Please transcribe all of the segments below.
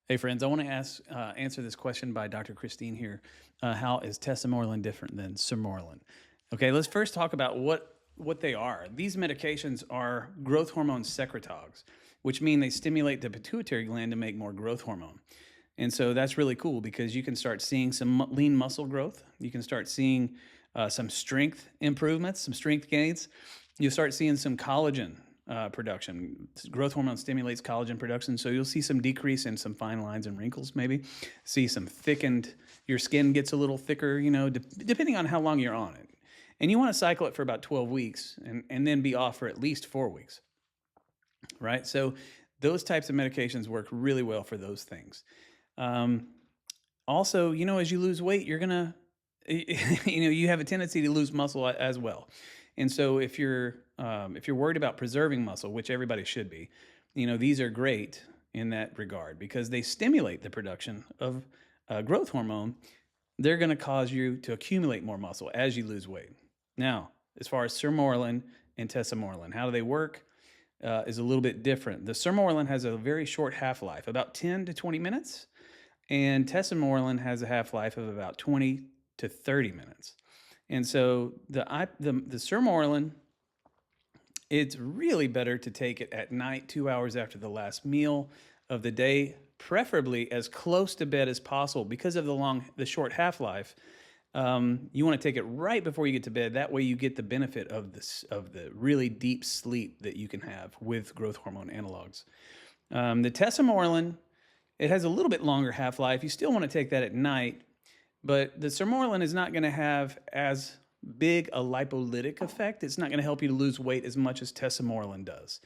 Hey friends, I want to answer this question by Dr. Kristine here. How is tesamorelin different than sermorelin? Okay, let's first talk about what they are. These medications are growth hormone secretagogues, which mean they stimulate the pituitary gland to make more growth hormone. And so that's really cool because you can start seeing some lean muscle growth. You can start seeing some strength improvements, some strength gains. You'll start seeing some collagen production. Growth hormone stimulates collagen production, so you'll see some decrease in some fine lines and wrinkles, maybe. See some thickened, your skin gets a little thicker, depending on how long you're on it. And you want to cycle it for about 12 weeks and then be off for at least 4 weeks, right? So those types of medications work really well for those things. Um, Also, as you lose weight, you're gonna, you have a tendency to lose muscle as well. And so if you're worried about preserving muscle, which everybody should be, these are great in that regard because they stimulate the production of growth hormone. They're going to cause you to accumulate more muscle as you lose weight. Now, as far as sermorelin and tesamorelin, how do they work? Is a little bit different. The sermorelin has a very short half-life, about 10 to 20 minutes, and tesamorelin has a half-life of about 20 to 30 minutes. And so the sermorelin, it's really better to take it at night, 2 hours after the last meal of the day, preferably as close to bed as possible because of the short half-life. You want to take it right before you get to bed. That way you get the benefit of the really deep sleep that you can have with growth hormone analogs. The tesamorelin, it has a little bit longer half-life. You still want to take that at night, but the sermorelin is not going to have as big a lipolytic effect. It's not going to help you to lose weight as much as tesamorelin does.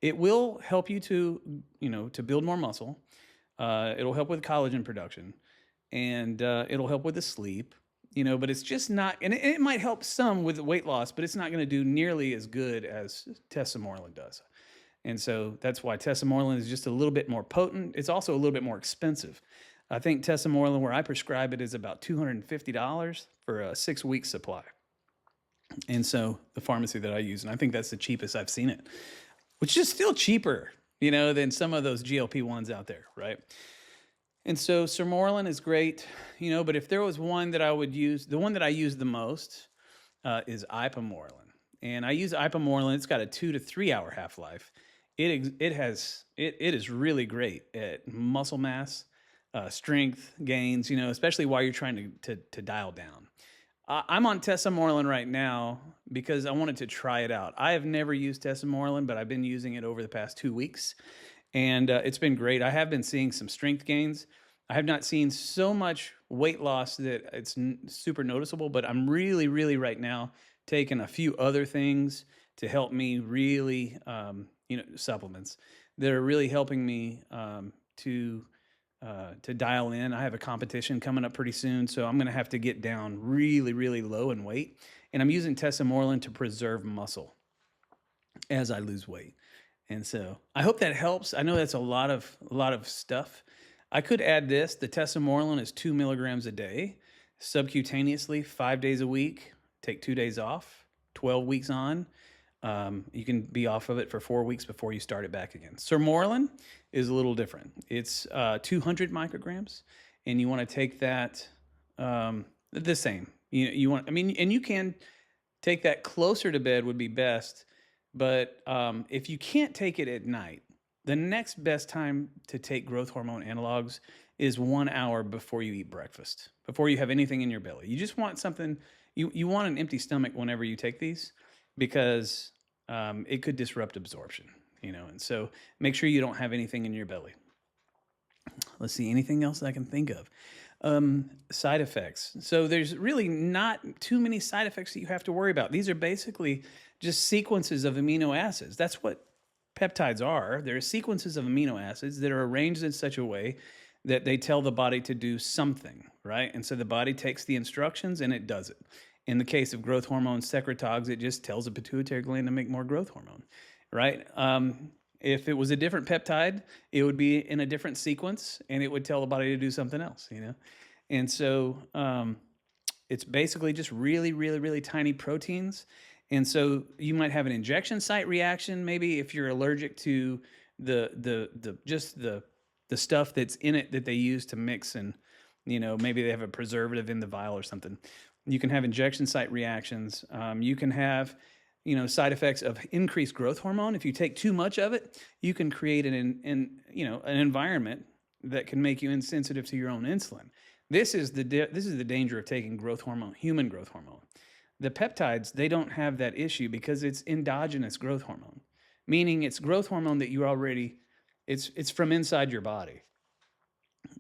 It will help you to build more muscle. It'll help with collagen production, and it'll help with the sleep. But it's just not, and it might help some with weight loss, but it's not going to do nearly as good as tesamorelin does. And so that's why tesamorelin is just a little bit more potent. It's also a little bit more expensive. I think tesamorelin, where I prescribe it, is about $250 for a 6-week supply. And so the pharmacy that I use, and I think that's the cheapest I've seen it, which is still cheaper, than some of those GLP-1s out there, right? And so sermorelin is great, but if there was one that I would use, the one that I use the most is ipamorelin. And I use ipamorelin. It's got a 2 to 3 hour half-life. It is really great at muscle mass, strength gains, especially while you're trying to dial down. I'm on tesamorelin right now because I wanted to try it out. I have never used tesamorelin, but I've been using it over the past 2 weeks, and it's been great. I have been seeing some strength gains. I have not seen so much weight loss that it's super noticeable, but I'm really, really right now taking a few other things to help me really, supplements that are really helping me to dial in. I have a competition coming up pretty soon, so I'm going to have to get down really, really low in weight. And I'm using tesamorelin to preserve muscle as I lose weight. And so I hope that helps. I know that's a lot of stuff. I could add this. The tesamorelin is 2 milligrams a day, subcutaneously, 5 days a week. Take 2 days off, 12 weeks on. You can be off of it for 4 weeks before you start it back again. Sermorelin is a little different. It's 200 micrograms, and you want to take that the same. And you can take that closer to bed would be best. But if you can't take it at night, the next best time to take growth hormone analogs is 1 hour before you eat breakfast, before you have anything in your belly. You just want something, you want an empty stomach whenever you take these because it could disrupt absorption, and so make sure you don't have anything in your belly. Let's see, anything else I can think of? Side effects. So there's really not too many side effects that you have to worry about. These are basically just sequences of amino acids. That's what peptides are. They're sequences of amino acids that are arranged in such a way that they tell the body to do something, right? And so the body takes the instructions and it does it. In the case of growth hormone secretagogues, it just tells the pituitary gland to make more growth hormone, right? If it was a different peptide, it would be in a different sequence and it would tell the body to do something else, And so it's basically just really, really, really tiny proteins. And so you might have an injection site reaction, maybe if you're allergic to the the stuff that's in it that they use to mix, and maybe they have a preservative in the vial or something. You can have injection site reactions. You can have side effects of increased growth hormone. If you take too much of it, you can create an environment that can make you insensitive to your own insulin. This is the danger of taking growth hormone, human growth hormone. The peptides, they don't have that issue because it's endogenous growth hormone, meaning it's growth hormone that you already, it's from inside your body.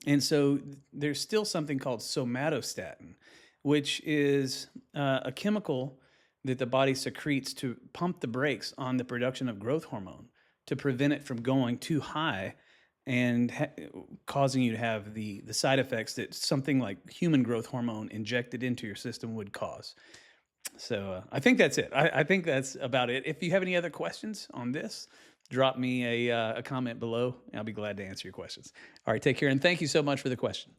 And so there's still something called somatostatin, which is a chemical that the body secretes to pump the brakes on the production of growth hormone to prevent it from going too high and causing you to have the side effects that something like human growth hormone injected into your system would cause. So I think that's it. I think that's about it. If you have any other questions on this, drop me a comment below. I'll be glad to answer your questions. All right, take care, and thank you so much for the question.